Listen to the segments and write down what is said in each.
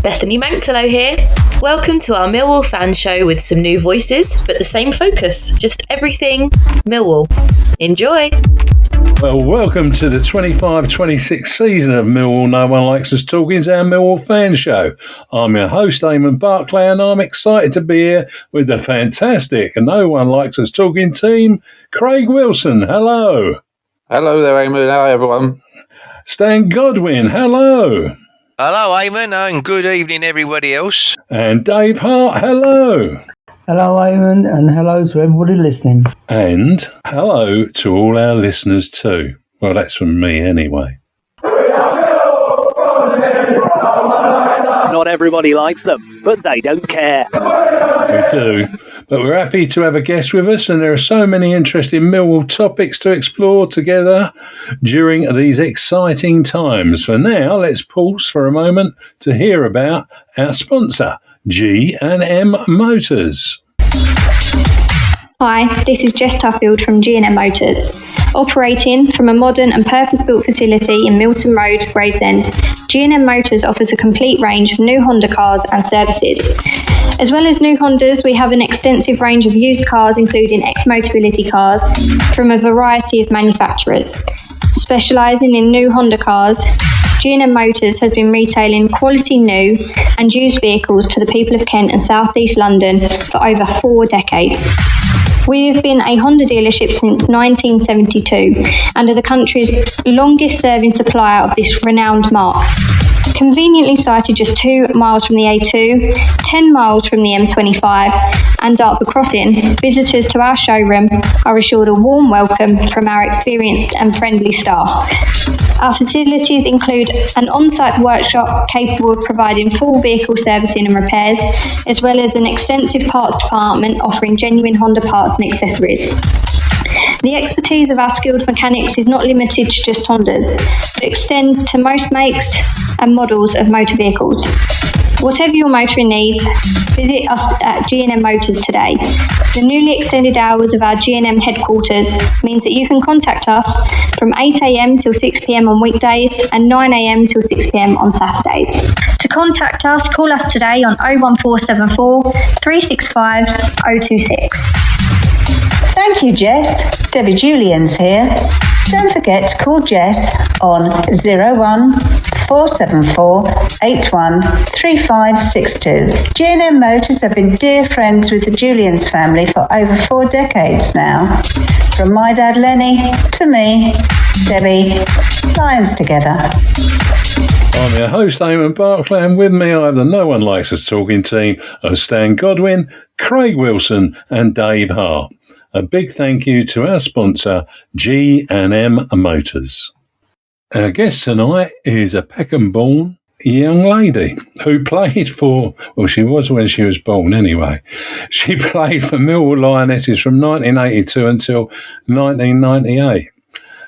Bethany Manctalo here. Welcome to our Millwall Fans Show with some new voices, but the same focus, just everything Millwall. Enjoy! Well, welcome to the 25-26 season of Millwall No One Likes Talkin's Our Millwall Fans Show. I'm your host, Eamonn Barclay, and I'm excited to be here with the fantastic No One Likes Talkin team, Craig Wilson. Hello. Hello there, Eamonn. Hi, everyone. Stan Godwin. Hello. Hello, Eamonn, and good evening, everybody else. And Dave Hart. Hello. Hello, Eamonn, and hello to everybody listening. And hello to all our listeners too. Well, that's from me anyway. Not everybody likes them, but they don't care. We do. But we're happy to have a guest with us, and there are so many interesting Millwall topics to explore together during these exciting times. For now, let's pause for a moment to hear about our sponsor, G&M Motors. Hi, this is Jess Tuffield from G&M Motors. Operating from a modern and purpose-built facility in Milton Road, Gravesend, G&M Motors offers a complete range of new Honda cars and services. As well as new Hondas, we have an extensive range of used cars, including ex-Motability cars from a variety of manufacturers. Specialising in new Honda cars, G&M Motors has been retailing quality new and used vehicles to the people of Kent and South East London for over 4 decades. We have been a Honda dealership since 1972 and are the country's longest serving supplier of this renowned marque. Conveniently sited just 2 miles from the A2, 10 miles from the M25 and Dartford Crossing, visitors to our showroom are assured a warm welcome from our experienced and friendly staff. Our facilities include an on-site workshop capable of providing full vehicle servicing and repairs, as well as an extensive parts department offering genuine Honda parts and accessories. The expertise of our skilled mechanics is not limited to just Hondas, but extends to most makes and models of motor vehicles. Whatever your motoring needs, visit us at G&M Motors today. The newly extended hours of our G&M headquarters means that you can contact us from 8 a.m. till 6 p.m. on weekdays and 9 a.m. till 6 p.m. on Saturdays. To contact us, call us today on 01474 365 026. Thank you, Jess. Debbie Julian's here. Don't forget to call Jess on 01474 81 3562. G&M Motors have been dear friends with the Julians family for over 4 decades now. From my dad Lenny to me, Debbie, Lions together. I'm your host, Eamonn Barclay, and with me I have the No One Likes Talkin team of Stan Godwin, Craig Wilson and Dave Hart. A big thank you to our sponsor, G&M Motors. Our guest tonight is a Peckham-born young lady who played for, well, she was when she was born anyway. She played for Millwall Lionesses from 1982 until 1998.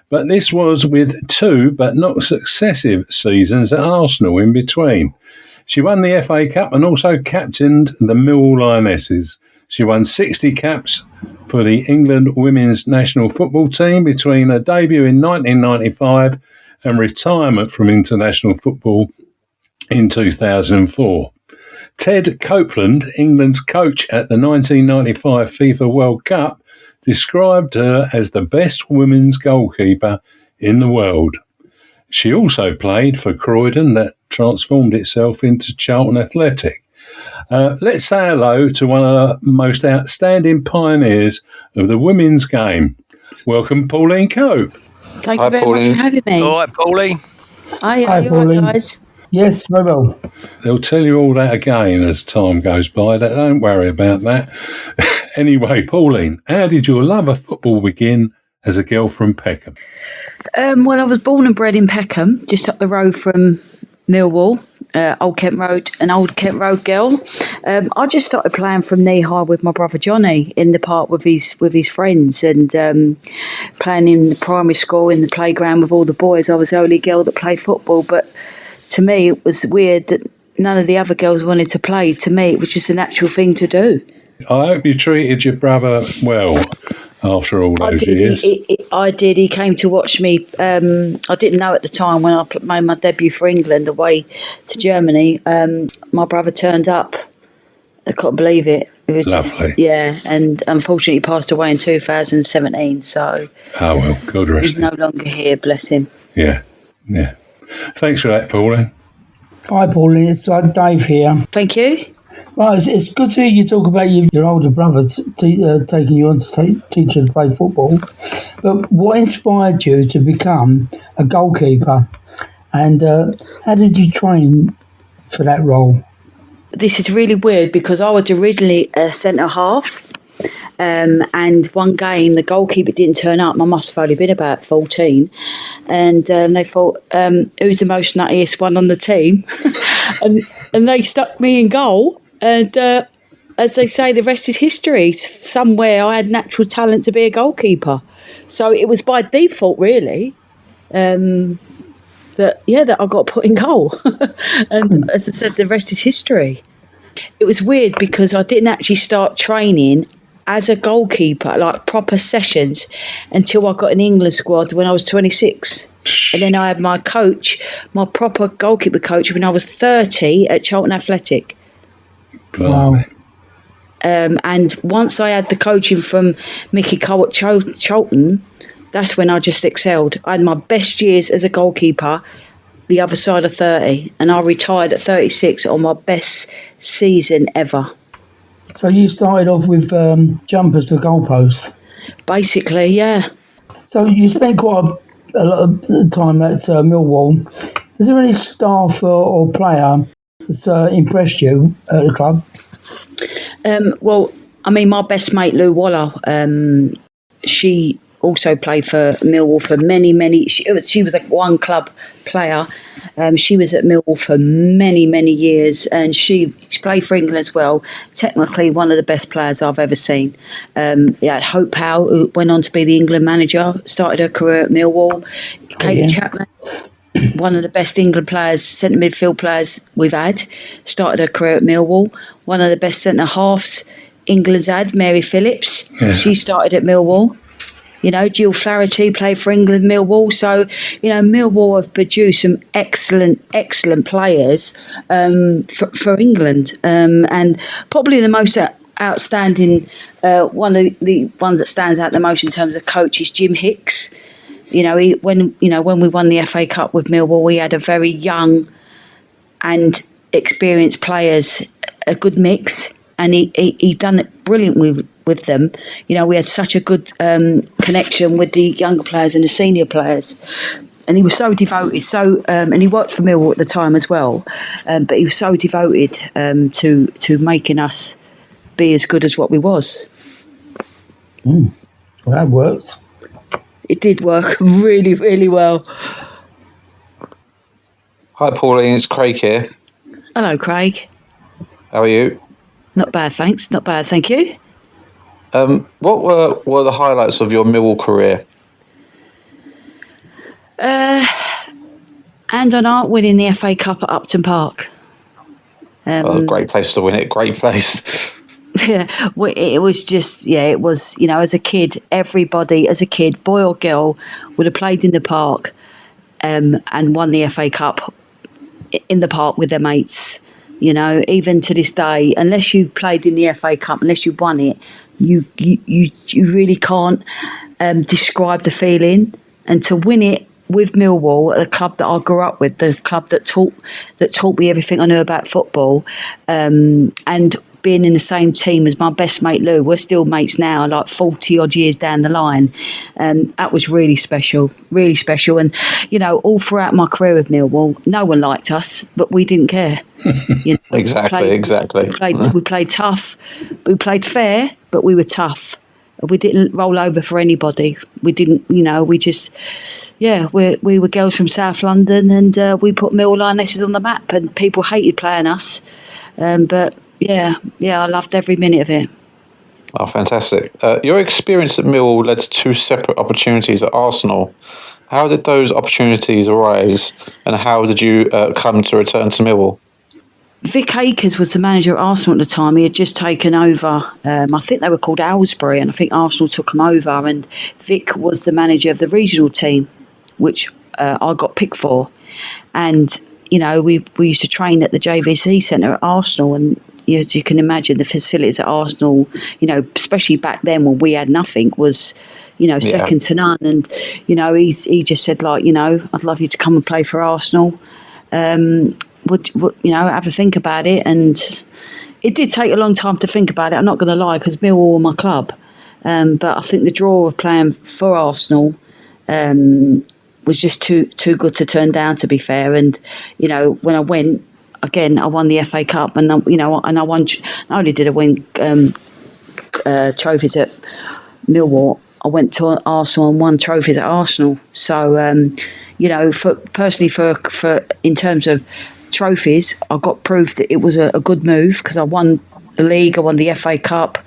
But this was with 2 but not successive seasons at Arsenal in between. She won the FA Cup and also captained the Millwall Lionesses. She won 60 caps for the England women's national football team between her debut in 1995 and retirement from international football in 2004. Ted Copeland, England's coach at the 1995 FIFA World Cup, described her as the best women's goalkeeper in the world. She also played for Croydon, that transformed itself into Charlton Athletic. Let's say hello to one of the most outstanding pioneers of the women's game. Welcome, Pauline Cope. Thank you very much for having me. All right, Pauline. Hi, Pauline. Right, guys? Yes, very well. They'll tell you all that again as time goes by. Don't worry about that. Anyway, Pauline, how did your love of football begin as a girl from Peckham? Well, I was born and bred in Peckham, just up the road from Millwall. Old Kent Road, an Old Kent Road girl. I just started playing from knee high with my brother Johnny in the park with his friends, and playing in the primary school in the playground with all the boys. I was the only girl that played football, but to me it was weird that none of the other girls wanted to play. To me, it was just a natural thing to do. I hope you treated your brother well. after all those years. I did. He came to watch me. I didn't know at the time when I made my debut for England away to Germany. My brother turned up. I couldn't believe it. It was lovely. And unfortunately he passed away in 2017. So, oh well, God rest he's him. no longer here. Bless him. Yeah. Thanks for that, Pauline. Hi, Pauline. It's Dave here. Thank you. Well, it's good to hear you talk about your older brothers taking you on to teach you to play football. But what inspired you to become a goalkeeper? And how did you train for that role? This is really weird because I was originally a centre-half. And one game, the goalkeeper didn't turn up. I must have only been about 14. And they thought, who's the most nuttiest one on the team? and they stuck me in goal. And as they say, the rest is history. Somewhere I had natural talent to be a goalkeeper. So it was by default, really, that I got put in goal. And as I said, the rest is history. It was weird because I didn't actually start training as a goalkeeper, like proper sessions, until I got an England squad when I was 26. And then I had my coach, my proper goalkeeper coach, when I was 30 at Charlton Athletic. Wow. And once I had the coaching from Mickey Cole at Charlton, that's when I just excelled. I had my best years as a goalkeeper the other side of 30, and I retired at 36 on my best season ever. So you started off with jumpers to goalposts? Basically, yeah. So you spent quite a lot of time at Millwall. Is there any staff or player that's impressed you at the club? Well, I mean, my best mate, Lou Waller, she also played for Millwall for many. She was like one club player. She was at Millwall for many years, and she played for England as well. Technically, one of the best players I've ever seen. Hope Powell, who went on to be the England manager, started her career at Millwall. Katie Chapman, one of the best England players, centre midfield players we've had, started her career at Millwall. One of the best centre halves England's had, Mary Phillips. Yeah. She started at Millwall. You know, Jill Flaherty played for England, Millwall. So, you know, Millwall have produced some excellent players for England. And probably the most outstanding, one of the ones that stands out the most in terms of coach is Jim Hicks. You know, when we won the FA Cup with Millwall, we had a very young and experienced players, a good mix. And he done it brilliantly with them. You know, we had such a good connection with the younger players and the senior players. And he was so devoted, and he worked for Millwall at the time as well. But he was so devoted to making us be as good as what we was. Well, that works. It did work really well. Hi, Pauline. It's Craig here. Hello, Craig. How are you? Not bad, thanks. Not bad, thank you. What were the highlights of your Millwall career? Hand on heart, winning the FA Cup at Upton Park. Great place to win it. Great place. Yeah, it was just, it was, you know, as a kid, everybody, as a kid, boy or girl, would have played in the park and won the FA Cup in the park with their mates. You know, even to this day, unless you've played in the FA Cup, unless you've won it, you really can't describe the feeling. And to win it with Millwall, the club that I grew up with, the club that taught me everything I knew about football, and being in the same team as my best mate Lou, we're still mates now, like 40 odd years down the line. That was really special. And, you know, all throughout my career with Millwall, no one liked us, but we didn't care. You know, Exactly. We played tough. We played fair, but we were tough. We didn't roll over for anybody. We didn't, you know, we just, we were girls from South London, and we put Millwall Lionesses on the map, and people hated playing us. But I loved every minute of it. Oh, fantastic. Your experience at Millwall led to two separate opportunities at Arsenal. How did those opportunities arise, and how did you come to return to Millwall? Vic Akers was the manager at Arsenal at the time. He had just taken over, I think they were called Aylesbury, and I think Arsenal took him over, and Vic was the manager of the regional team, which I got picked for. And, we used to train at the JVC Centre at Arsenal, and as you can imagine, the facilities at Arsenal, especially back then when we had nothing, was, second to none. And, he just said, I'd love you to come and play for Arsenal. Would have a think about it. And it did take a long time to think about it, I'm not going to lie, because Millwall were my club. But I think the draw of playing for Arsenal was just too good to turn down, to be fair. And, when I went, again, I won the FA Cup, and, and I won, not only did I win trophies at Millwall, I went to Arsenal and won trophies at Arsenal. So, for in terms of trophies, I got proof that it was a good move, because I won the league, I won the FA Cup,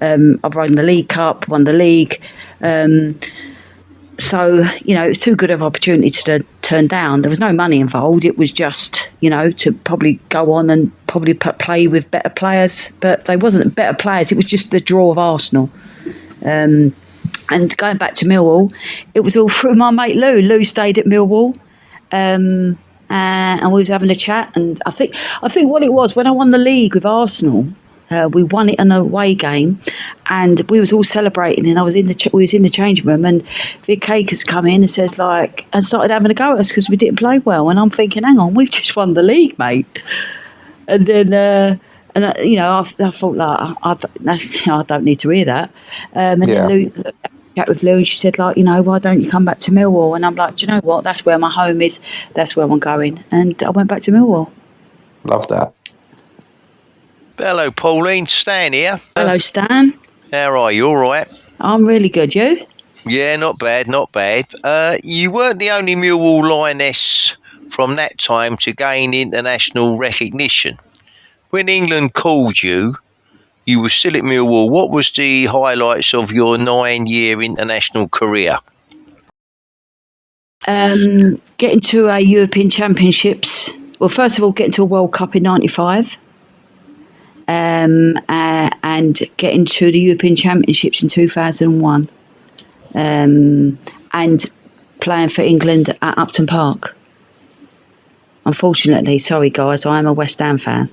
I've won the League Cup, won the league. So, it's too good of an opportunity to turn down. There was no money involved. It was just, to probably go on and probably play with better players. But they wasn't better players. It was just the draw of Arsenal. And going back to Millwall, it was all through my mate Lou. Lou stayed at Millwall. And we was having a chat. And I think what it was, when I won the league with Arsenal, we won it in an away game, and we was all celebrating, and we was in the changing room, and Vic Akers come in and says and started having a go at us because we didn't play well. And I'm thinking, hang on, we've just won the league, mate. And then I thought, I don't need to hear that. And then Lou chat with Lou, and she said, why don't you come back to Millwall? And I'm like, do you know what? That's where my home is. That's where I'm going. And I went back to Millwall. Love that. Hello, Pauline. Stan here. Hello, Stan. How are you? All right? I'm really good. You? Yeah, not bad, not bad. You weren't the only Millwall Lioness from that time to gain international recognition. When England called you, you were still at Millwall. What was the highlights of your 9-year international career? Getting to our European Championships. Well, first of all, getting to a World Cup in '95. And getting to the European Championships in 2001. And playing for England at Upton Park. Unfortunately, sorry guys, I am a West Ham fan.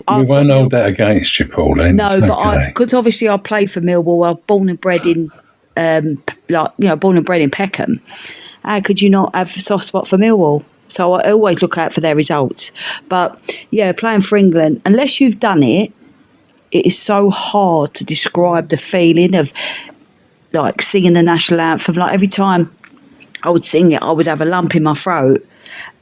We won't hold that against you, Pauline. No, but because obviously I played for Millwall. I was born and bred in, born and bred in Peckham. How could you not have a soft spot for Millwall? So I always look out for their results. But yeah, playing for England, unless you've done it, it is so hard to describe the feeling of singing the national anthem. Every time I would sing it, I would have a lump in my throat.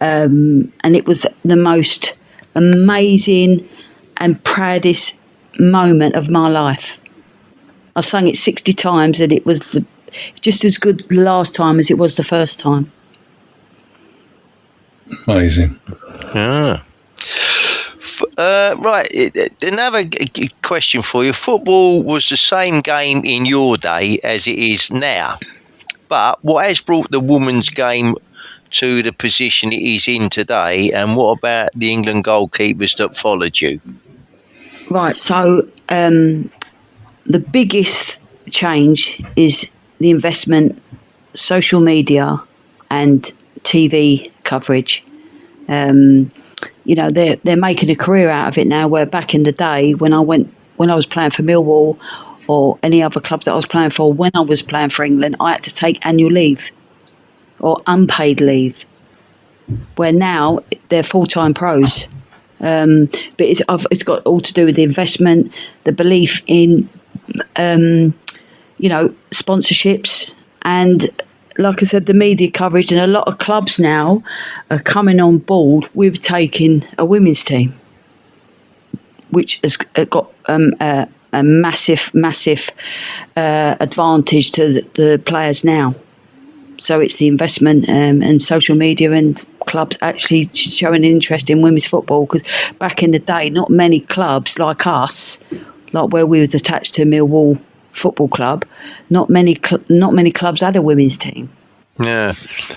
And it was the most amazing and proudest moment of my life. I sung it 60 times, and it was just as good the last time as it was the first time. Amazing. Ah. Right, another question for you. Football was the same game in your day as it is now, but what has brought the women's game to the position it is in today, and what about the England goalkeepers that followed you? Right, so the biggest change is the investment, social media and TV coverage. They're making a career out of it now, where back in the day when I was playing for Millwall or any other club that I was playing for, when I was playing for England, I had to take annual leave or unpaid leave, where now they're full-time pros. But it's got all to do with the investment, the belief in sponsorships, and like I said, the media coverage. And a lot of clubs now are coming on board with taking a women's team, which has got a massive advantage to the players now. So it's the investment and social media and clubs actually showing an interest in women's football, because back in the day, not many clubs like us, like where we was attached to Millwall Football Club, not many clubs had a women's team. Yeah,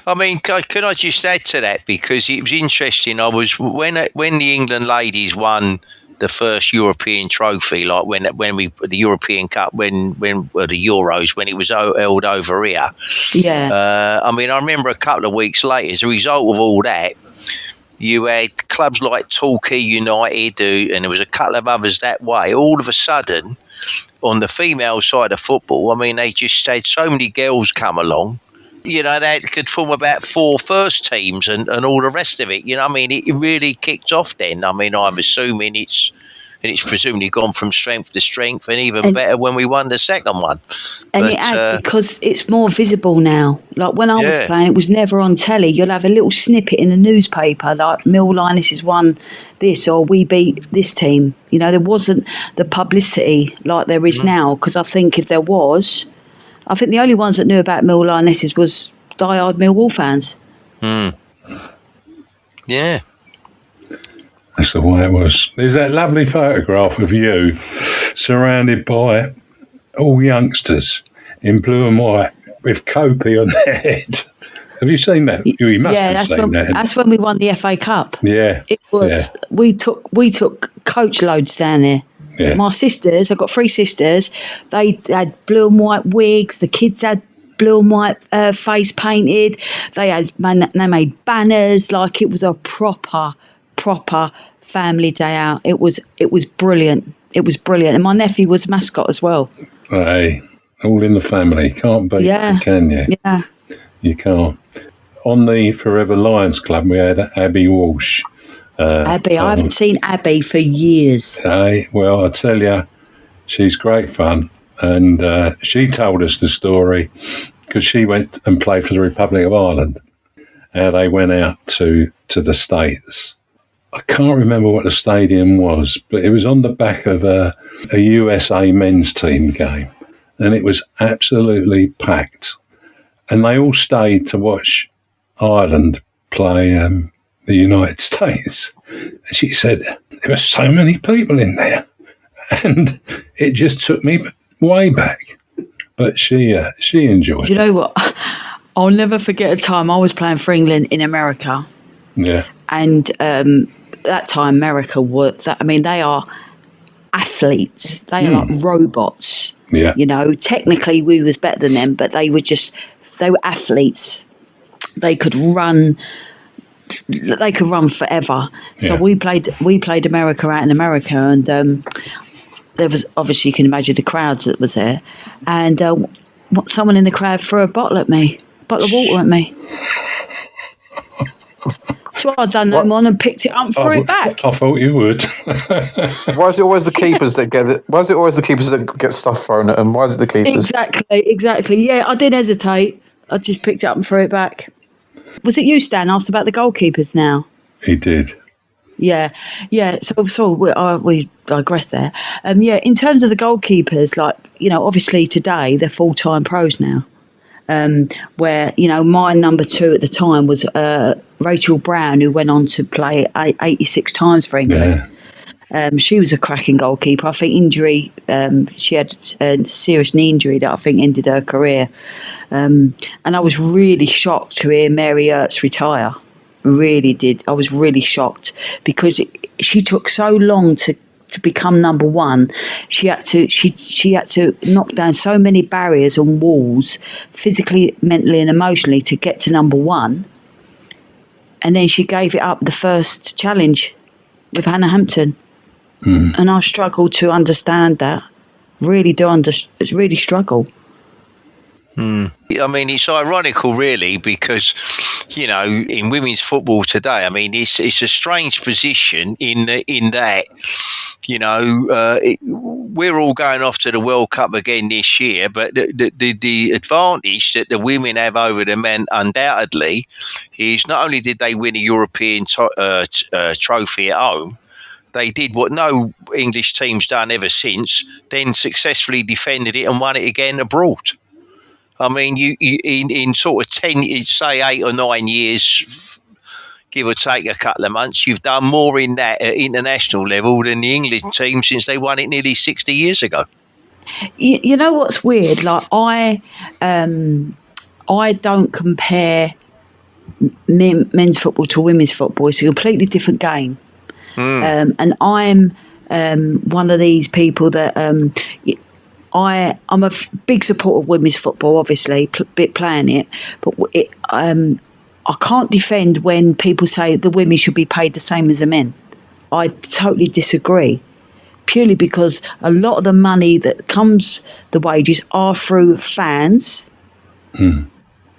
I mean, can I just add to that, because it was interesting. I was when the England ladies won the first European trophy, like when we the European Cup, when the Euros, when it was held over here. Yeah. I mean, I remember a couple of weeks later, as a result of all that, you had clubs like Torquay United, and there was a couple of others that way. All of a sudden, on the female side of football, I mean, they just had so many girls come along. You know, they could form about 4 first teams and all the rest of it. You know, I mean, it really kicked off then. I mean, I'm assuming it's presumably gone from strength to strength, and even better when we won the second one. And it has, because it's more visible now. Like when I was playing, it was never on telly. You'll have a little snippet in the newspaper, like Millwall Lionesses won this, or we beat this team. You know, there wasn't the publicity like there is now, because I think if there was, I think the only ones that knew about Millwall Lionesses was diehard Millwall fans. Yeah. That's the way it was. There's that lovely photograph of you surrounded by all youngsters in blue and white with Cope on their head. Have you seen that? You must have seen that. That's when we won the FA Cup. Yeah. It was. Yeah. We took coach loads down there. Yeah. My sisters, I've got 3 sisters, they had blue and white wigs. The kids had blue and white face painted. They made banners. Like, it was a proper family day out. It was brilliant. It was brilliant. And my nephew was mascot as well. Hey, all in the family. Can't beat it, can you? Yeah. You can't. On the Forever Lions Club, we had Abby Walsh. Abby, I haven't seen Abby for years. Hey, well, I tell you, she's great fun. And she told us the story because she went and played for the Republic of Ireland. How they went out to the States. I can't remember what the stadium was, but it was on the back of a USA men's team game. And it was absolutely packed. And they all stayed to watch Ireland play the United States. She said, there were so many people in there. And it just took me way back. But she enjoyed it. Do you know what? I'll never forget a time I was playing for England in America. Yeah. And that time America they are athletes. They are like robots. Yeah. You know, technically we was better than them, but they were athletes. They could run forever. So we played America out in America, and there was, obviously you can imagine the crowds that was there, and someone in the crowd threw a bottle of water at me. So I done no more than picked it up and threw it back. I thought you would. Why is it always the keepers that get it? Why is it always the keepers that get stuff thrown at them? Why is it the keepers? Exactly. Yeah, I didn't hesitate. I just picked it up and threw it back. Was it you, Stan, asked about the goalkeepers now? He did. Yeah. So we digressed there. In terms of the goalkeepers, like, you know, obviously today they're full-time pros now. Where, you know, my number 2 at the time was Rachel Brown, who went on to play 86 times for England. Yeah. She was a cracking goalkeeper. I think injury, she had a serious knee injury that I think ended her career. And I was really shocked to hear Mary Earps retire. Really did. I was really shocked because she took so long to become number 1. She had to knock down so many barriers and walls, physically, mentally and emotionally, to get to number 1. And then she gave it up the first challenge with Hannah Hampton. And I struggle to understand that. Really really struggle. I mean, it's ironical, really, because, you know, in women's football today, I mean, it's a strange position in that, you know, we're all going off to the World Cup again this year, but the advantage that the women have over the men, undoubtedly, is not only did they win a European trophy at home, they did what no English team's done ever since, then successfully defended it and won it again abroad. I mean, you in sort of 10, say 8 or 9 years, give or take a couple of months, you've done more in that at international level than the English team since they won it nearly 60 years ago. You know what's weird? Like I I don't compare men's football to women's football. It's a completely different game. And I'm one of these people that I'm a big supporter of women's football, obviously, playing it. But I can't defend when people say the women should be paid the same as the men. I totally disagree. Purely because a lot of the money that comes, the wages, are through fans and,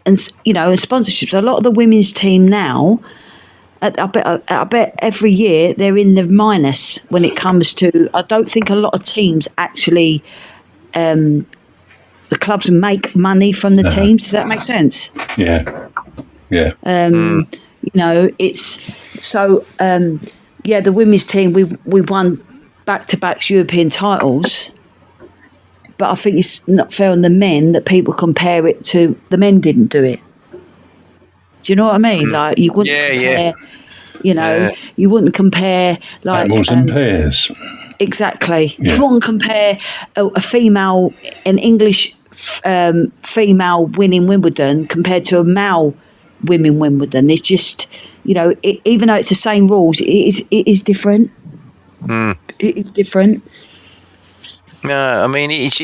sponsorships. A lot of the women's team now, I bet every year they're in the minus when it comes to, I don't think a lot of teams actually, the clubs make money from the teams. Does that make sense? Yeah. It's so, the women's team, we won back-to-back European titles, but I think it's not fair on the men that people compare it to the men didn't do it. Do you know what I mean? Like, you wouldn't compare, you wouldn't compare like apples and pears. Exactly. You wouldn't compare a female, an English female winning Wimbledon compared to a male winning Wimbledon. It's just, even though it's the same rules, it is different. It is different. No, I mean it's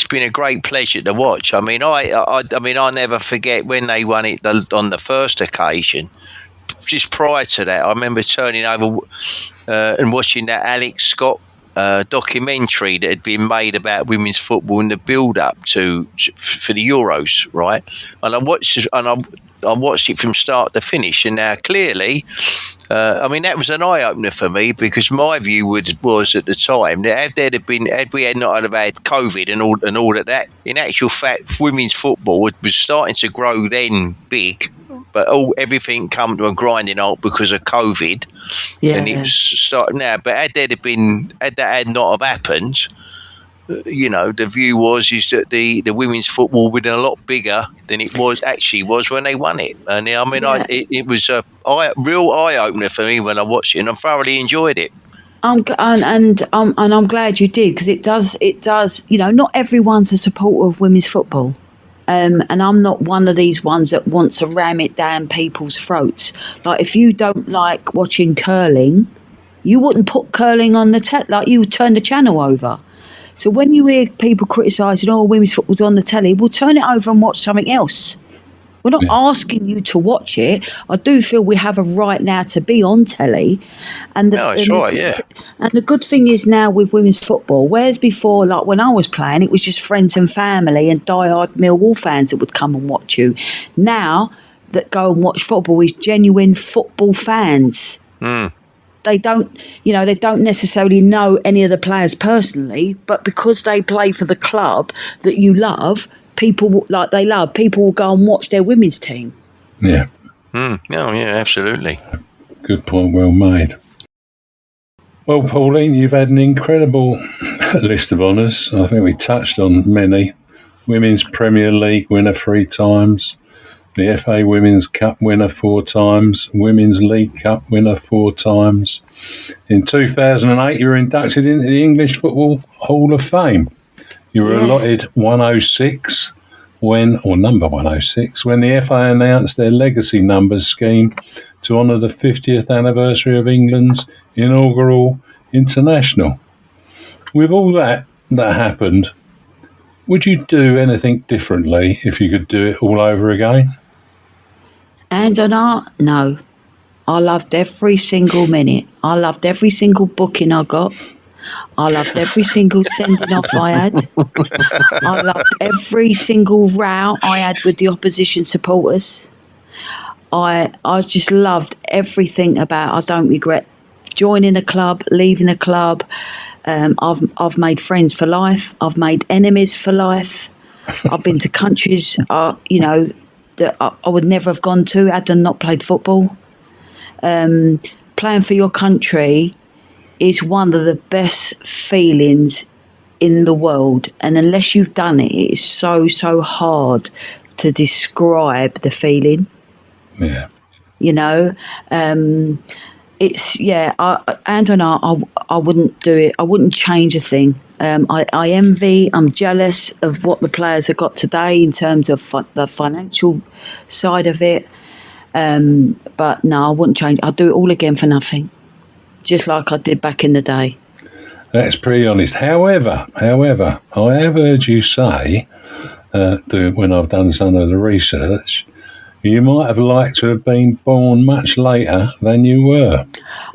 been a great pleasure to watch. I mean, I never forget when they won it on the first occasion. Just prior to that, I remember turning over and watching that Alex Scott documentary that had been made about women's football in the build-up for the Euros, right? And I watched it from start to finish, and now clearly, that was an eye-opener for me, because my view was at the time that had we not have had COVID and all of that, in actual fact, women's football was starting to grow then big, but everything come to a grinding halt because of COVID, and it was starting now. But had that had not have happened, the view was that the women's football would have been a lot bigger than it was when they won it. And it was a real eye opener for me when I watched it, and I thoroughly enjoyed it. I'm glad you did, because it does. Not everyone's a supporter of women's football. And I'm not one of these ones that wants to ram it down people's throats. Like, if you don't like watching curling, you wouldn't put curling on the like, you would turn the channel over. So when you hear people criticising, women's football's on the telly, we'll turn it over and watch something else. We're not asking you to watch it. I do feel we have a right now to be on telly. And And the good thing is now with women's football, whereas before, like when I was playing, it was just friends and family and diehard Millwall fans that would come and watch you. Now that go and watch football is genuine football fans. They don't necessarily know any of the players personally, but because they play for the club that you love, people will go and watch their women's team. Yeah. Absolutely. Good point, well made. Well, Pauline, you've had an incredible list of honours. I think we touched on many. Women's Premier League winner 3 times. The FA Women's Cup winner 4 times, Women's League Cup winner 4 times. In 2008, you were inducted into the English Football Hall of Fame. You were allotted 106 number 106 when the FA announced their legacy numbers scheme to honour the 50th anniversary of England's inaugural international. With all that happened, would you do anything differently if you could do it all over again? And on art, no. I loved every single minute. I loved every single booking I got. I loved every single sending off I had. I loved every single row I had with the opposition supporters. I just loved everything about. I don't regret joining a club, leaving a club. I've made friends for life. I've made enemies for life. I've been to countries, that I would never have gone to had I not played football. Playing for your country is one of the best feelings in the world, and unless you've done it, it is so hard to describe the feeling. Yeah. it's hand on heart, I wouldn't do it. I wouldn't change a thing. I envy, I'm jealous of what the players have got today in terms of the financial side of it. But no, I wouldn't change. I'd do it all again for nothing, just like I did back in the day. That's pretty honest. However, I have heard you say, when I've done some of the research, you might have liked to have been born much later than you were.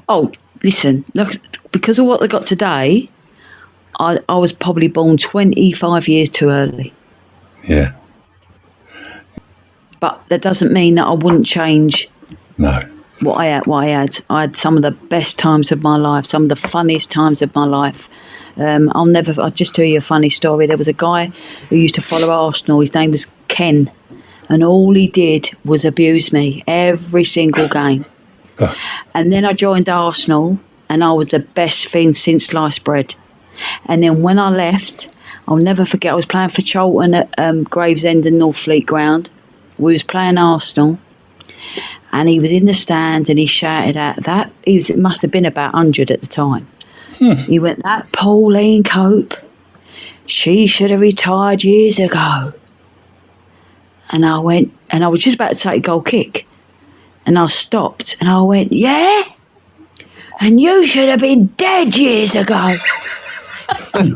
Oh, listen, look, because of what they got today, I was probably born 25 years too early. Yeah. But that doesn't mean that I wouldn't change. No. What I had. I had some of the best times of my life, some of the funniest times of my life. I'll just tell you a funny story. There was a guy who used to follow Arsenal. His name was Ken. And all he did was abuse me every single game. Oh. And then I joined Arsenal, and I was the best thing since sliced bread. And then when I left, I'll never forget, I was playing for Charlton at Gravesend and Northfleet Ground. We was playing Arsenal, and he was in the stand, and he shouted at that. It must have been about 100 at the time. He went, "That Pauline Cope, she should have retired years ago." And I went, and I was just about to take a goal kick. And I stopped, and I went, "Yeah? And you should have been dead years ago." And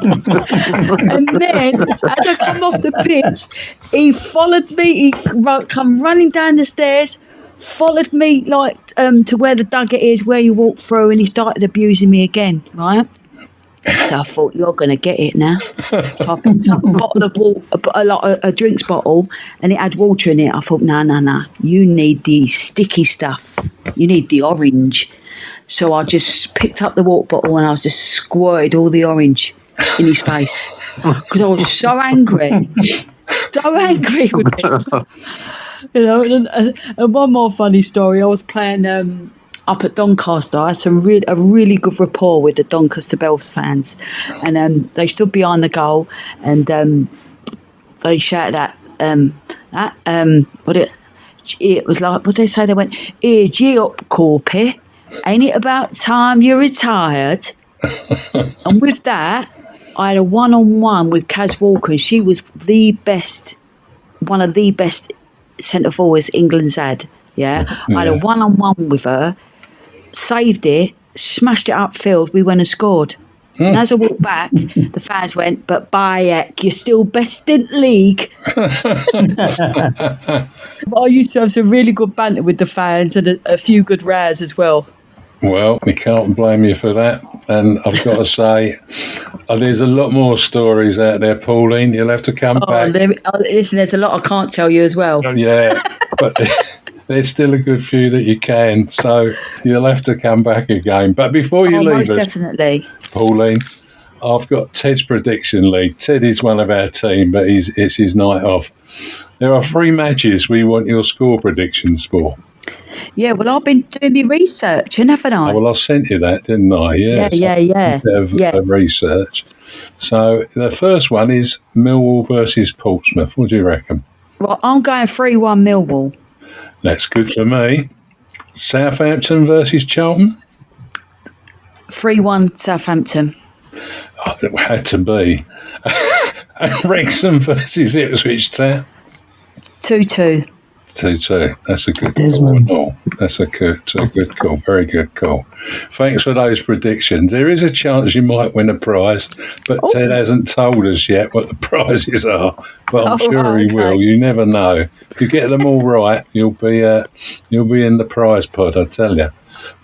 then, as I come off the pitch, he followed me. He come running down the stairs, followed me to where the Dugget is, where you walk through, and he started abusing me again, right? So I thought, you're going to get it now. So I picked up a bottle of water, a drinks bottle, and it had water in it. I thought, no, you need the sticky stuff. You need the orange. So I just picked up the water bottle and I was just squirted all the orange in his face. Because I was so angry. So angry with it. You know, and one more funny story. I was playing up at Doncaster. I had a really good rapport with the Doncaster Bells fans, and they stood behind the goal, and they shouted it was like, what did they say? They went, "Here, G up, Corpy. Ain't it about time you retired?" And with that, I had a one-on-one with Kaz Walker, and she was one of the best centre forwards England's had. Yeah, I had a one-on-one with her. Saved it, smashed it upfield, we went and scored. And as I walked back, the fans went, "But Bayek, you're still best in league." But I used to have some really good banter with the fans and a few good rows as well. Well, we can't blame you for that. And I've got to say, there's a lot more stories out there, Pauline. You'll have to come back. Listen, there's a lot I can't tell you as well. Yeah, but there's still a good few that you can, so you'll have to come back again. But before you leave most definitely, Pauline, I've got Ted's prediction league. Ted is one of our team, but it's his night off. There are 3 matches we want your score predictions for. Yeah, well, I've been doing my research, haven't I? Oh, well, I sent you that, didn't I? Yeah. Research. So the first one is Millwall versus Portsmouth. What do you reckon? Well, I'm going 3-1 Millwall. That's good for me. Southampton versus Charlton? 3-1 Southampton. Oh, it had to be. Wrexham versus Ipswich Town? 2-2. 2-2. That's a good Desmond. call. That's a good call. Very good call. Thanks for those predictions. There is a chance you might win a prize, but Ted hasn't told us yet what the prizes are. But I'm sure he will. You never know. If you get them all right, you'll be in the prize pod, I tell you.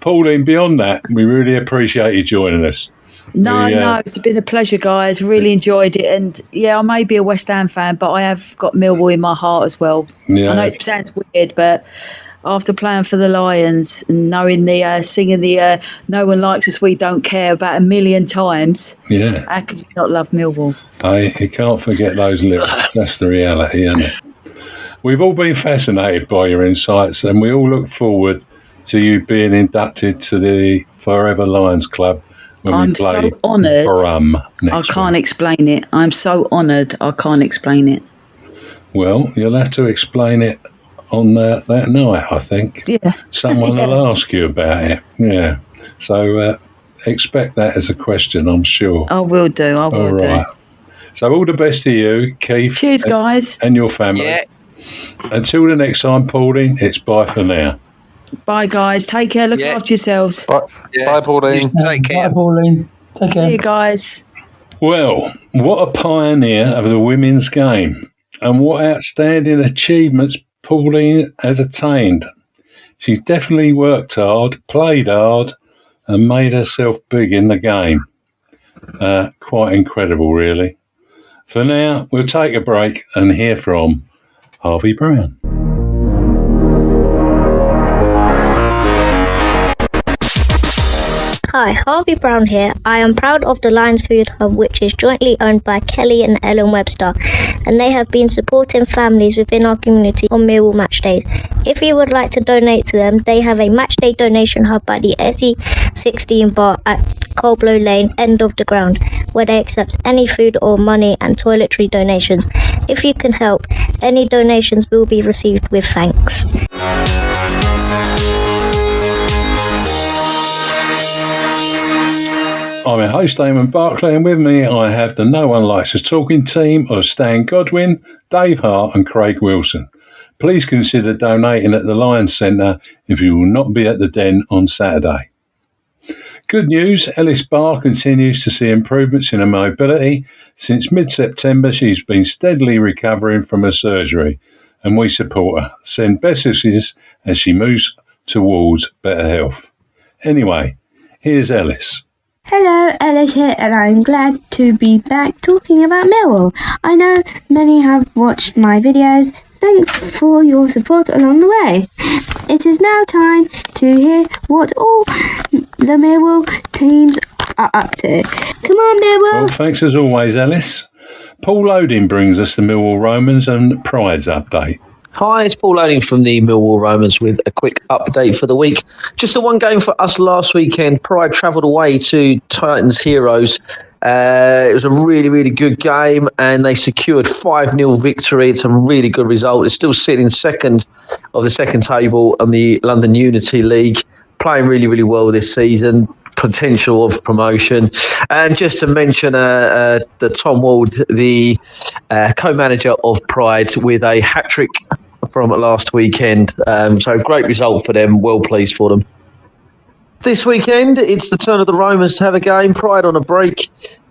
Pauline, beyond that, we really appreciate you joining us. No, it's been a pleasure, guys. Really enjoyed it. And yeah, I may be a West Ham fan, but I have got Millwall in my heart as well. Yeah. I know it sounds weird, but after playing for the Lions and knowing singing the "No One Likes Us, We Don't Care" about 1 million times, how could you not love Millwall? You can't forget those lyrics. That's the reality, isn't it? We've all been fascinated by your insights, and we all look forward to you being inducted to the Forever Lions Club. I'm so honoured. I can't explain it. I'm so honoured. I can't explain it. Well, you'll have to explain it on that night, I think. Yeah. Someone will ask you about it. Yeah. So expect that as a question, I'm sure. I will do. I will All right. So all the best to you, Keith. Cheers, guys. And your family. Yeah. Until the next time, Pauline, it's bye for now. Bye, guys. Take care. Look after yourselves. Bye, Pauline. Take care. Bye, Pauline. Take care. See you guys. Well, what a pioneer of the women's game, and what outstanding achievements Pauline has attained. She's definitely worked hard, played hard, and made herself big in the game. Quite incredible, really. For now, we'll take a break and hear from Harvey Brown. Hi, Harvey Brown here. I am proud of the Lions Food Hub, which is jointly owned by Kelly and Ellen Webster, and they have been supporting families within our community on Millwall match days. If you would like to donate to them, they have a match day donation hub at the SE16 bar at Coldblow Lane, end of the ground, where they accept any food or money and toiletry donations. If you can help, any donations will be received with thanks. I'm your host, Eamonn Barclay, and with me I have the No One Likes Talkin team of Stan Godwin, Dave Hart and Craig Wilson. Please consider donating at the Lions Centre if you will not be at the Den on Saturday. Good news, Ellis Barr continues to see improvements in her mobility. Since mid-September, she's been steadily recovering from her surgery, and we support her. Send best wishes as she moves towards better health. Anyway, here's Ellis. Hello, Ellis here, and I'm glad to be back talking about Millwall. I know many have watched my videos. Thanks for your support along the way. It is now time to hear what all the Millwall teams are up to. Come on, Millwall! Well, thanks as always, Ellis. Paul Loading brings us the Millwall Romans and Pride's update. Hi, it's Paul Loading from the Millwall Romans with a quick update for the week. Just the one game for us last weekend. Pride travelled away to Titans Heroes. It was a really, really good game, and they secured 5-0 victory. It's a really good result. It's still sitting second of the second table on the London Unity League, playing really, really well this season. Potential of promotion. And just to mention that Tom Ward, the co-manager of Pride, with a hat-trick from last weekend. So great result for them. Well pleased for them. This weekend, it's the turn of the Romans to have a game. Pride on a break.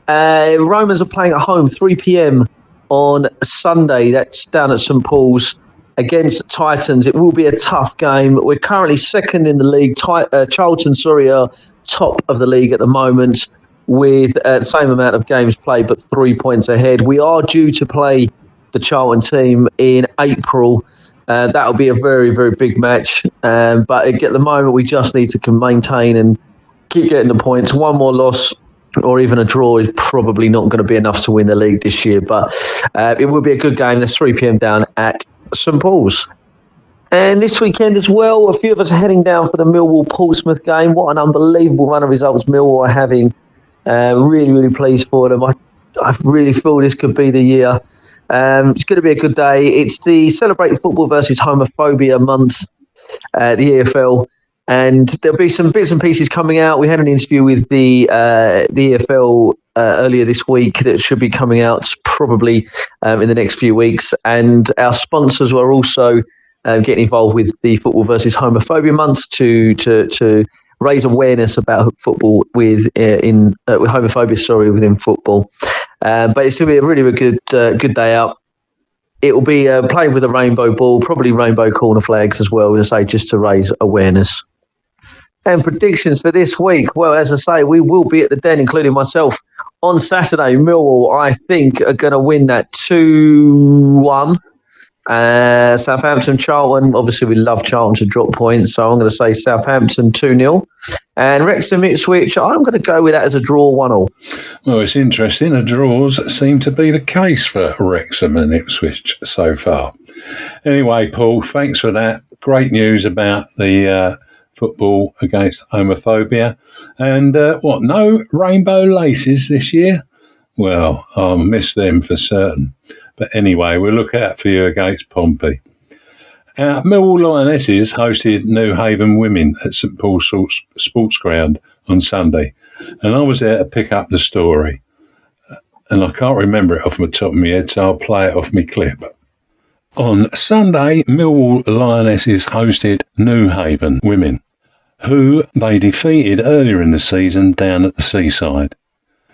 Romans are playing at home 3 p.m. on Sunday. That's down at St Paul's against Titans. It will be a tough game. We're currently second in the league. Charlton, are top of the league at the moment with the same amount of games played, but 3 points ahead. We are due to play the Charlton team in April. That'll be a very, very big match. But at the moment, we just need to maintain and keep getting the points. One more loss or even a draw is probably not going to be enough to win the league this year. But it will be a good game. There's 3 p.m. down at St Paul's. And this weekend as well, a few of us are heading down for the Millwall-Portsmouth game. What an unbelievable run of results Millwall are having. Really, really pleased for them. I really feel this could be the year. It's going to be a good day. It's the Celebrating Football versus Homophobia month at the EFL. And there'll be some bits and pieces coming out. We had an interview with the EFL earlier this week that should be coming out probably in the next few weeks. And our sponsors were also getting involved with the Football versus Homophobia month to raise awareness about football with homophobia, within football. But it's going to be a really, really good day out. It will be playing with a rainbow ball, probably rainbow corner flags as well, just to raise awareness. And predictions for this week. Well, as I say, we will be at the Den, including myself, on Saturday. Millwall, I think, are going to win that 2-1. Southampton, Charlton. Obviously, we love Charlton to drop points, so I'm going to say Southampton 2-0. And Wrexham, Ipswich, I'm going to go with that as a draw 1-1. Well, it's interesting. The draws seem to be the case for Wrexham and Ipswich so far. Anyway, Paul, thanks for that. Great news about the football against homophobia. And no rainbow laces this year? Well, I'll miss them for certain. But anyway, we'll look out for you against Pompey. Our Millwall Lionesses hosted New Haven Women at St Paul's Sports Ground on Sunday, and I was there to pick up the story. And I can't remember it off the top of my head, so I'll play it off my clip. On Sunday, Millwall Lionesses hosted New Haven Women, who they defeated earlier in the season down at the seaside.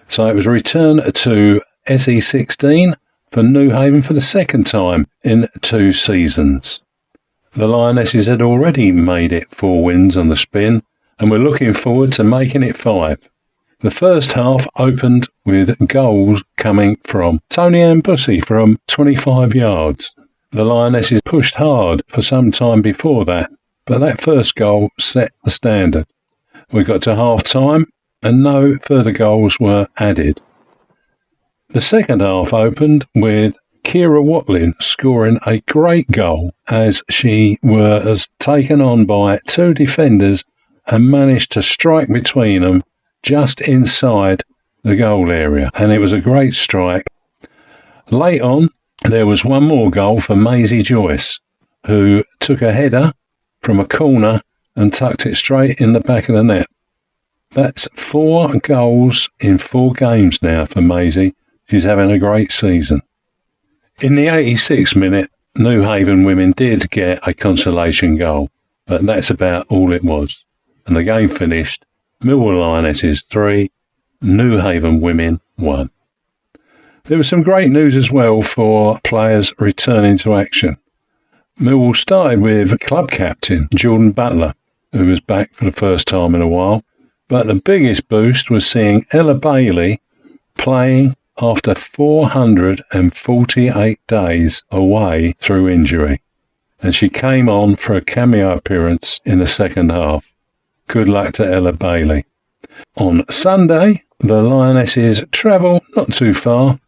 So it was a return to SE16 for New Haven for the second time in 2 seasons. The Lionesses had already made it 4 wins on the spin, and we're looking forward to making it 5. The first half opened with goals coming from Tony Ann Bussey from 25 yards. The Lionesses pushed hard for some time before that, but that first goal set the standard. We got to half-time and no further goals were added. The second half opened with Kira Watlin scoring a great goal as she was taken on by 2 defenders and managed to strike between them just inside the goal area, and it was a great strike. Late on, there was one more goal for Maisie Joyce, who took a header from a corner and tucked it straight in the back of the net. That's 4 goals in 4 games now for Maisie. She's having a great season. In the 86th minute, New Haven Women did get a consolation goal, but that's about all it was. And the game finished Millwall Lionesses 3, New Haven Women 1. There was some great news as well for players returning to action. Millwall started with club captain Jordan Butler, who was back for the first time in a while, but the biggest boost was seeing Ella Bailey playing after 448 days away through injury, and she came on for a cameo appearance in the second half. Good luck to Ella Bailey. On Sunday, the Lionesses travel not too far,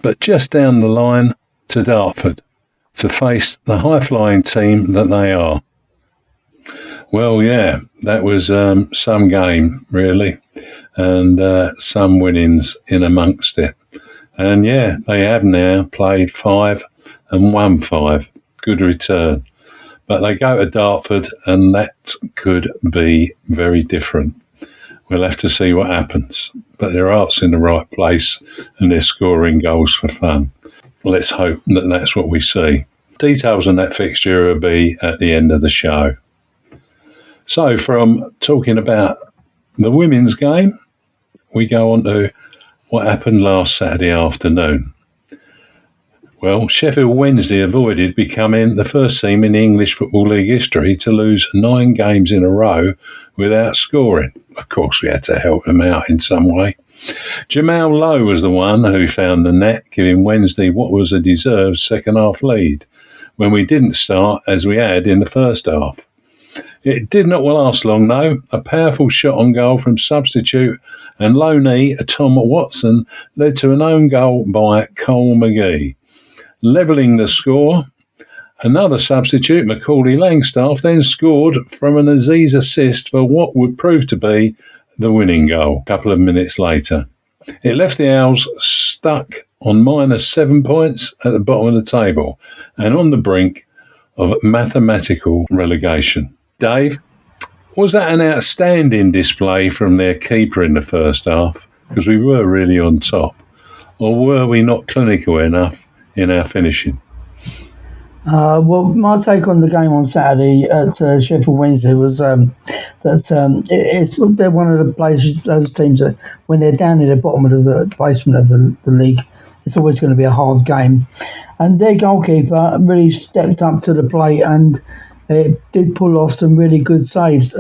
but just down the line to Dartford to face the high-flying team that they are. Well, yeah, that was some game, really, and some winnings in amongst it. And yeah, they have now played 5 and won 5. Good return. But they go to Dartford, and that could be very different. We'll have to see what happens. But their heart's in the right place, and they're scoring goals for fun. Let's hope that that's what we see. Details on that fixture will be at the end of the show. So from talking about the women's game, we go on to what happened last Saturday afternoon. Well, Sheffield Wednesday avoided becoming the first team in the English Football League history to lose 9 games in a row without scoring. Of course, we had to help them out in some way. Jamal Lowe was the one who found the net, giving Wednesday what was a deserved second-half lead, when we didn't start as we had in the first half. It did not last long, though. A powerful shot on goal from substitute and low knee Tom Watson led to an own goal by Cole McGee. Levelling the score, another substitute, Macaulay Langstaff, then scored from an Aziz assist for what would prove to be the winning goal a couple of minutes later. It left the Owls stuck on -7 points at the bottom of the table and on the brink of mathematical relegation. Dave, was that an outstanding display from their keeper in the first half? Because we were really on top. Or were we not clinical enough in our finishing? Well, my take on the game on Saturday at Sheffield Wednesday was that they're one of the places, those teams that when they're down in the bottom of the basement of the league, it's always going to be a hard game. And their goalkeeper really stepped up to the plate and it did pull off some really good saves.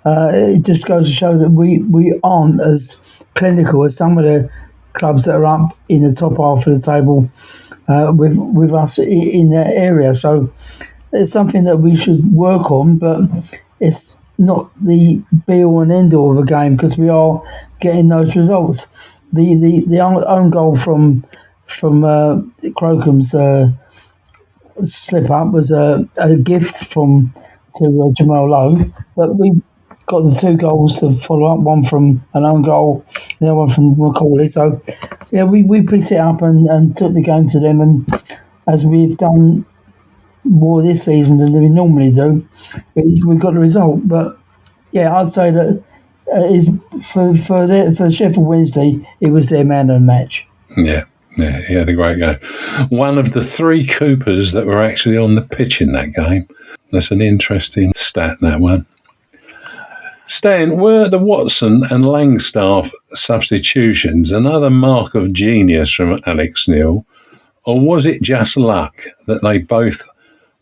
It just goes to show that we aren't as clinical as some of the clubs that are up in the top half of the table with us in that area. So it's something that we should work on, but it's not the be-all and end-all of a game because we are getting those results. The own goal from Crocom's slip-up was a gift to Jamal Lowe, but we got the 2 goals to follow up, one from an own goal, the other one from Macaulay. So, yeah, we picked it up and took the game to them. And as we've done more this season than we normally do. We got the result, but yeah, I'd say that for Sheffield Wednesday, it was their man of the match. Yeah, he had a great game. One of the 3 Coopers that were actually on the pitch in that game. That's an interesting stat, that one. Stan, were the Watson and Langstaff substitutions another mark of genius from Alex Neil, or was it just luck that they both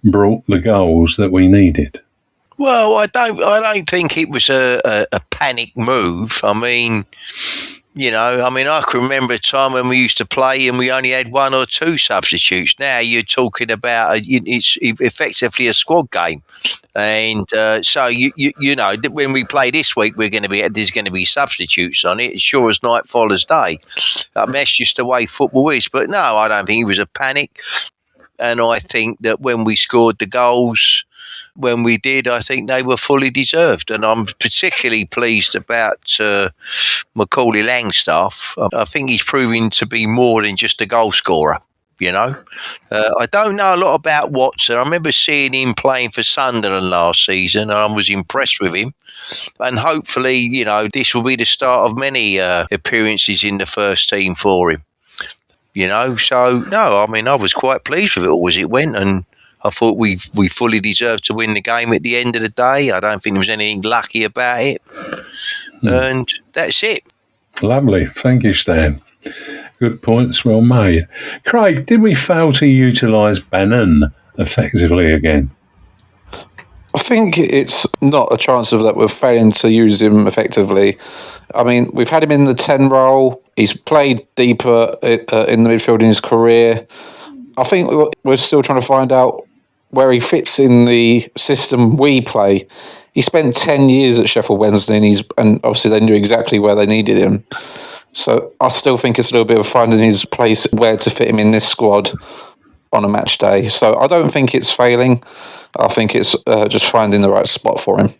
brought the goals that we needed? Well, I don't think it was a panic move. I mean, I can remember a time when we used to play and we only had 1 or 2 substitutes. Now you're talking about it's effectively a squad game, and so you know when we play this week, there's going to be substitutes on it. As sure as night follows day. That's just the way football is. But no, I don't think it was a panic, and I think that when we scored the goals. When we did, I think they were fully deserved. And I'm particularly pleased about Macaulay Langstaff. I think he's proving to be more than just a goal scorer, I don't know a lot about Watson. I remember seeing him playing for Sunderland last season, and I was impressed with him. And hopefully, this will be the start of many appearances in the first team for him. So, no, I was quite pleased with it all as it went, and I thought we fully deserved to win the game at the end of the day. I don't think there was anything lucky about it. And that's it. Lovely. Thank you, Stan. Good points, well made. Craig, did we fail to utilise Bannon effectively again? I think it's not a chance of that we're failing to use him effectively. I mean, we've had him in the 10 role. He's played deeper in the midfield in his career. I think we're still trying to find out where he fits in the system we play. He spent 10 years at Sheffield Wednesday, and obviously they knew exactly where they needed him. So I still think it's a little bit of finding his place, where to fit him in this squad on a match day. So I don't think it's failing. I think it's just finding the right spot for him.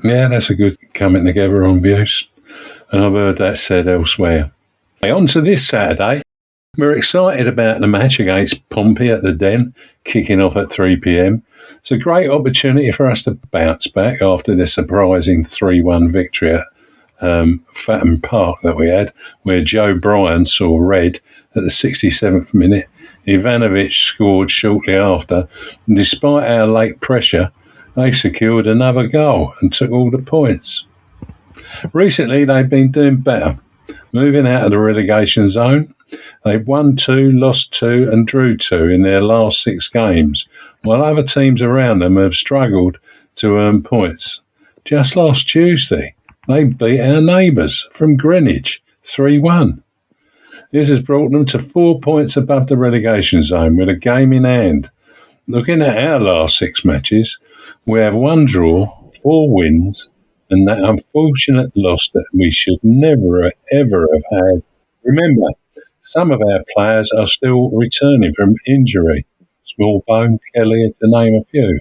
Yeah, that's a good coming together on views. And I've heard that said elsewhere. On to this Saturday. We're excited about the match against Pompey at the Den, kicking off at 3 p.m. It's a great opportunity for us to bounce back after the surprising 3-1 victory at Peckham Park that we had, where Joe Bryan saw red at the 67th minute. Ivanovic scored shortly after, and despite our late pressure, they secured another goal and took all the points. Recently, they've been doing better, moving out of the relegation zone. They've won 2, lost 2 and drew 2 in their last 6 games, while other teams around them have struggled to earn points. Just last Tuesday, they beat our neighbours from Greenwich 3-1. This has brought them to 4 points above the relegation zone with a game in hand. Looking at our last 6 matches, we have 1 draw, 4 wins, and that unfortunate loss that we should never, ever have had. Remember, some of our players are still returning from injury, Smallbone, Kelly, to name a few.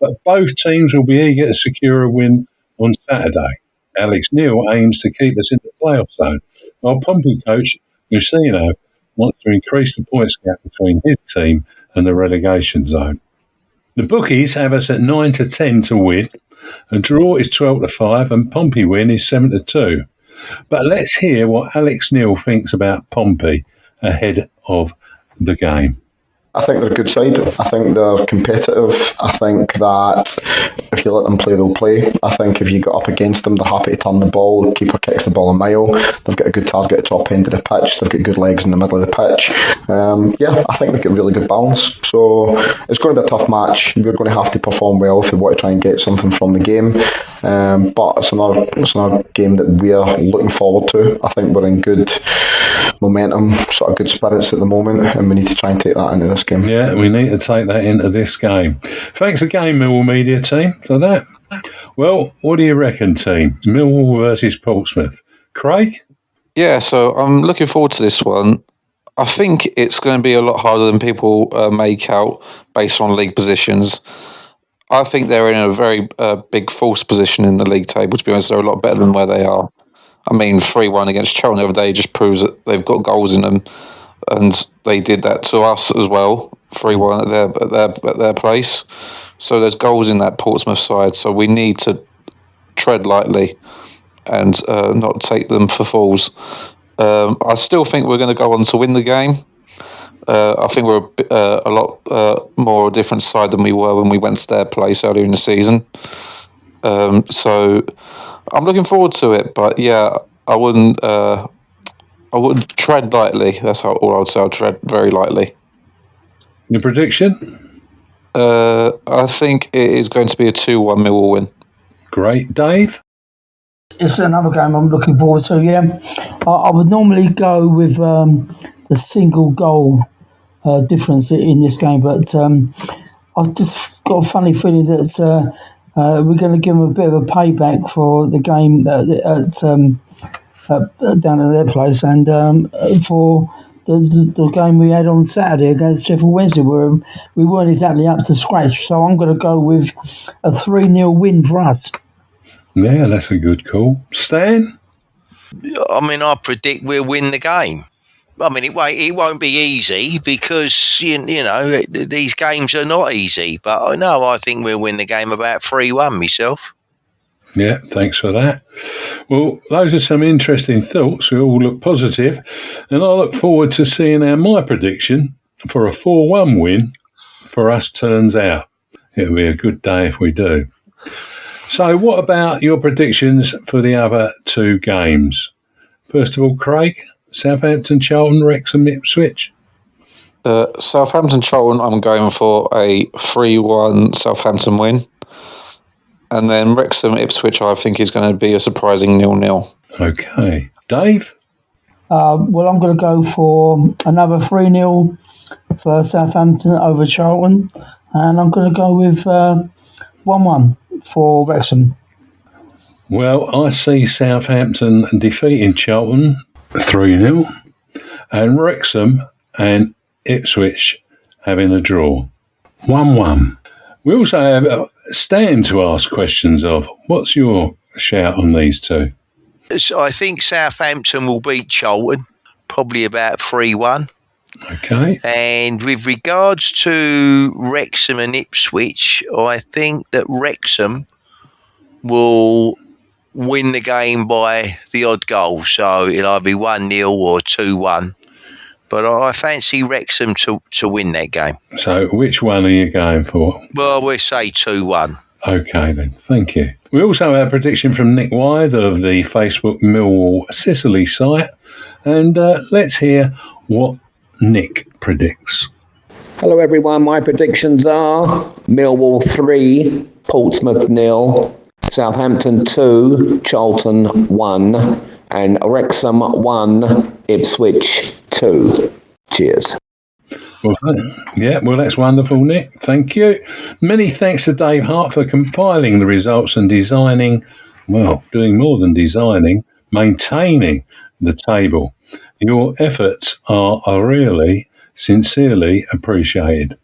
But both teams will be eager to secure a win on Saturday. Alex Neil aims to keep us in the playoff zone, while Pompey coach Lucino wants to increase the points gap between his team and the relegation zone. The bookies have us at 9-10 to win. A draw is 12-5 and Pompey win is 7-2. But let's hear what Alex Neil thinks about Pompey ahead of the game. I think they're a good side. I think they're competitive. I think that if you let them play, they'll play. I think if you get up against them, they're happy to turn the ball. The keeper kicks the ball a mile. They've got a good target at the top end of the pitch. They've got good legs in the middle of the pitch. I think they've got really good balance. So it's going to be a tough match. We're going to have to perform well if we want to try and get something from the game. But it's another game that we are looking forward to. I think we're in good momentum, sort of good spirits at the moment, and we need to try and take that into this game. Yeah, we need to take that into this game. Thanks again, Millwall Media team, for that. Well, what do you reckon, team? Millwall versus Portsmouth. Craig? Yeah, so I'm looking forward to this one. I think it's going to be a lot harder than people make out based on league positions. I think they're in a very big false position in the league table, to be honest. They're a lot better than where they are. I mean, 3-1 against Cheltenham the other day just proves that they've got goals in them, and they did that to us as well. 3-1 at their place. So there's goals in that Portsmouth side. So we need to tread lightly and not take them for fools. I still think we're going to go on to win the game. I think we're a lot more a different side than we were when we went to their place earlier in the season. So I'm looking forward to it. But yeah, I wouldn't tread lightly. That's all I would say. I'll tread very lightly. Your prediction? I think it is going to be a 2-1 Millwall win. Great. Dave? It's another game I'm looking forward to, yeah. I would normally go with the single goal difference in this game, but I've just got a funny feeling that we're going to give them a bit of a payback for the game down at their place, and for the game we had on Saturday against Sheffield Wednesday, where we weren't exactly up to scratch. So I'm going to go with a 3-0 win for us. Yeah, that's a good call. Stan? I predict we'll win the game. It won't be easy because, you know, these games are not easy. But I think we'll win the game about 3-1 myself. Yeah, thanks for that. Well, those are some interesting thoughts. We all look positive, and I look forward to seeing how my prediction for a 4-1 win for us turns out. It'll be a good day if we do. So what about your predictions for the other two games? First of all, Craig, Southampton, Charlton, Wrexham, Ipswich. Southampton, Charlton, I'm going for a 3-1 Southampton win. And then Wrexham, Ipswich, I think is going to be a surprising 0-0. Okay. Dave? Well, I'm going to go for another 3-0 for Southampton over Charlton. And I'm going to go with 1-1 for Wrexham. Well, I see Southampton defeating Charlton 3-0 and Wrexham and Ipswich having a draw 1-1. We also have Stan to ask questions of. What's your shout on these two? I think Southampton will beat Charlton, probably about 3-1. Okay. And with regards to Wrexham and Ipswich, I think that Wrexham will win the game by the odd goal. So it'll either be 1-0 or 2-1. But I fancy Wrexham to win that game. So which one are you going for? Well, we'll say 2-1. Okay then, thank you. We also have a prediction from Nick Wythe of the Facebook Millwall Sicily site. And let's hear what Nick predicts. Hello everyone, my predictions are Millwall 3, Portsmouth 0, Southampton 2, Charlton 1, and Wrexham 1, Ipswich 2. Cheers. Well, that's wonderful, Nick. Thank you. Many thanks to Dave Hart for compiling the results and doing more than designing, maintaining the table. Your efforts are really, sincerely appreciated.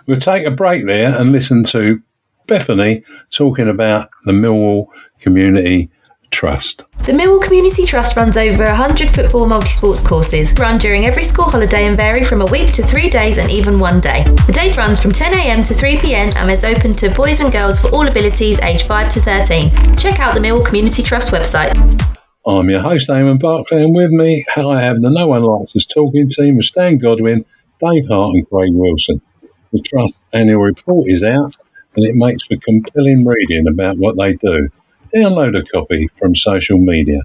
We'll take a break there and listen to Bethany talking about the Millwall Community Trust. The Millwall Community Trust runs over 100 football multi-sports courses, run during every school holiday and vary from a week to 3 days and even 1 day. The day runs from 10 a.m. to 3 p.m. and is open to boys and girls for all abilities aged 5 to 13. Check out the Millwall Community Trust website. I'm your host, Eamonn Barclay, and with me I have the No One Likes Talkin team with Stan Godwin, Dave Hart and Craig Wilson. The Trust annual report is out and it makes for compelling reading about what they do. Download a copy from social media.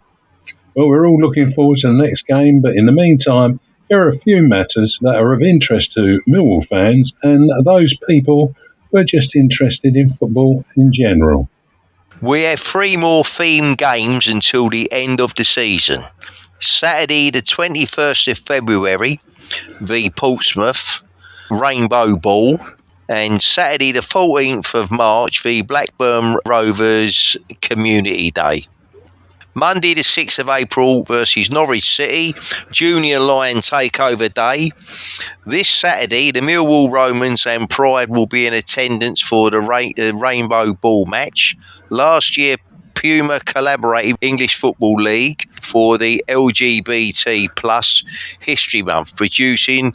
Well, we're all looking forward to the next game, but in the meantime, here are a few matters that are of interest to Millwall fans and those people who are just interested in football in general. We have 3 more themed games until the end of the season. Saturday the 21st of February v Portsmouth, Rainbow Ball, and Saturday the 14th of March v Blackburn Rovers Community Day. Monday the 6th of April versus Norwich City, Junior Lion Takeover Day. This Saturday, the Millwall Romans and Pride will be in attendance for the Rainbow Ball match. Last year, Puma collaborated English Football League for the LGBT plus History Month, producing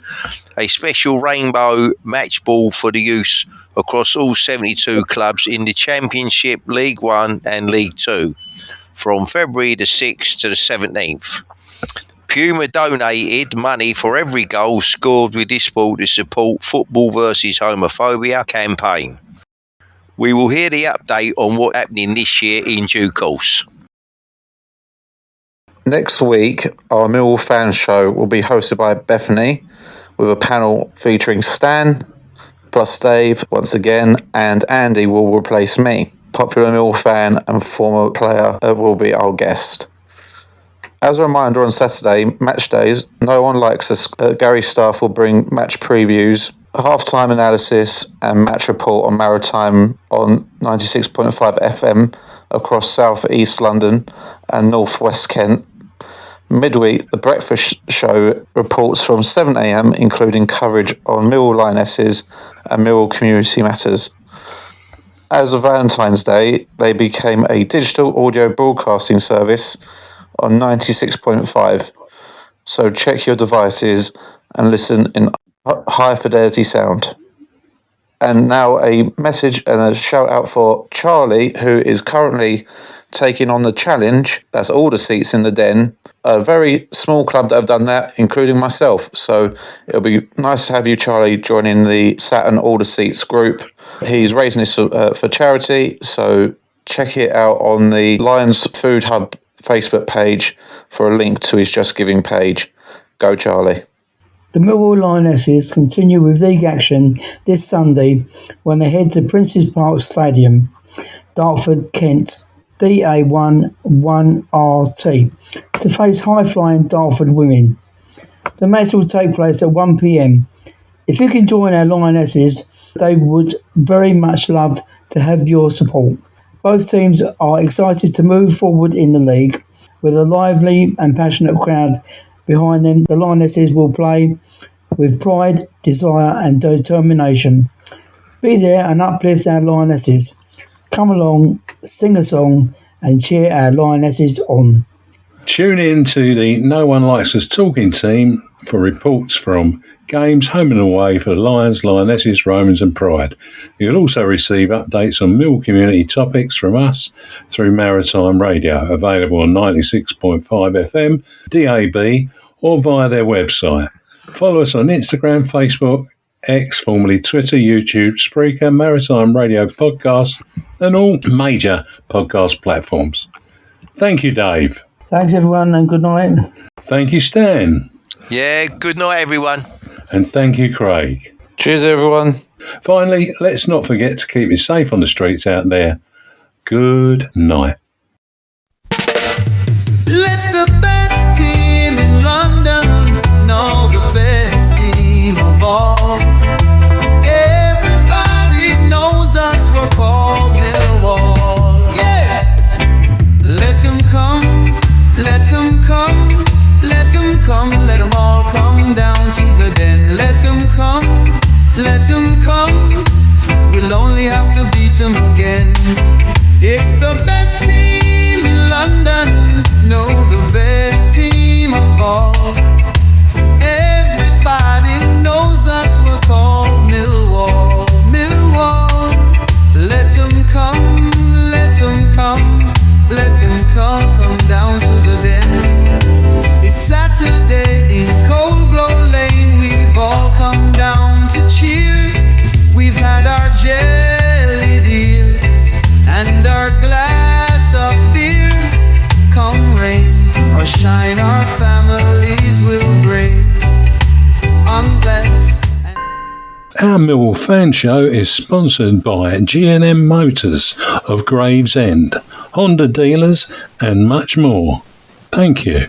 a special rainbow match ball for the use across all 72 clubs in the Championship, League One and League Two from February the 6th to the 17th. Puma donated money for every goal scored with this ball to support Football versus Homophobia campaign. We will hear the update on what's happening this year in due course. Next week, our Millwall Fans Show will be hosted by Bethany with a panel featuring Stan, plus Dave once again, and Andy will replace me. Popular Millwall fan and former player will be our guest. As a reminder, on Saturday, match days, No One Likes Us. Gary Staff will bring match previews, half-time analysis and match report on Maritime on 96.5 FM across South East London and North West Kent. Midweek, the breakfast show reports from 7 a.m, including coverage on Millwall Lionesses and Millwall Community Matters. As of Valentine's Day, they became a digital audio broadcasting service on 96.5. So check your devices and listen in high fidelity sound. And now a message and a shout out for Charlie, who is currently taking on the challenge. That's all the seats in the den. A very small club that have done that, including myself. So it'll be nice to have you, Charlie, joining the Saturn All the Seats group. He's raising this for charity, so check it out on the Lions Food Hub Facebook page for a link to his Just Giving page. Go, Charlie. The Millwall Lionesses continue with league action this Sunday when they head to Princes Park Stadium, Dartford, Kent, DA1 1RT, to face high-flying Dartford women. The match will take place at 1 p.m. If you can join our Lionesses, they would very much love to have your support. Both teams are excited to move forward in the league. With a lively and passionate crowd behind them, the Lionesses will play with pride, desire and determination. Be there and uplift our Lionesses. Come along, sing a song and cheer our Lionesses on. Tune in to the No One Likes Us Talkin team for reports from games home and away for the Lions, Lionesses, Romans and Pride. You'll also receive updates on Mill community topics from us through Maritime Radio, available on 96.5 FM, DAB or via their website. Follow us on Instagram, Facebook, X, formerly Twitter, YouTube, Spreaker, Maritime Radio Podcast and all major podcast platforms. Thank you, Dave. Thanks, everyone, and good night. Thank you, Stan. Yeah, good night, everyone. And thank you, Craig. Cheers, everyone. Finally, let's not forget to keep it safe on the streets out there. Good night. Let's the best team in London, no, the best team of all. Everybody knows us, we're called Millwall. Yeah! Let them come, let them come, let them come, let them all come down to the den. Let them come, let them come, we'll only have to beat them again. It's the best team in London, no, the best team of all. Everybody knows us, we're called Millwall, Millwall. Let them come, let them come, let them come down to the den. It's Saturday in Cold Glow Lane, we've all come down to cheer. We've had our jelly deals and our glass of beer. Come rain or shine, our families will bring on glass. Our Millwall Fan Show is sponsored by G&M Motors of Gravesend, Honda dealers and much more. Thank you.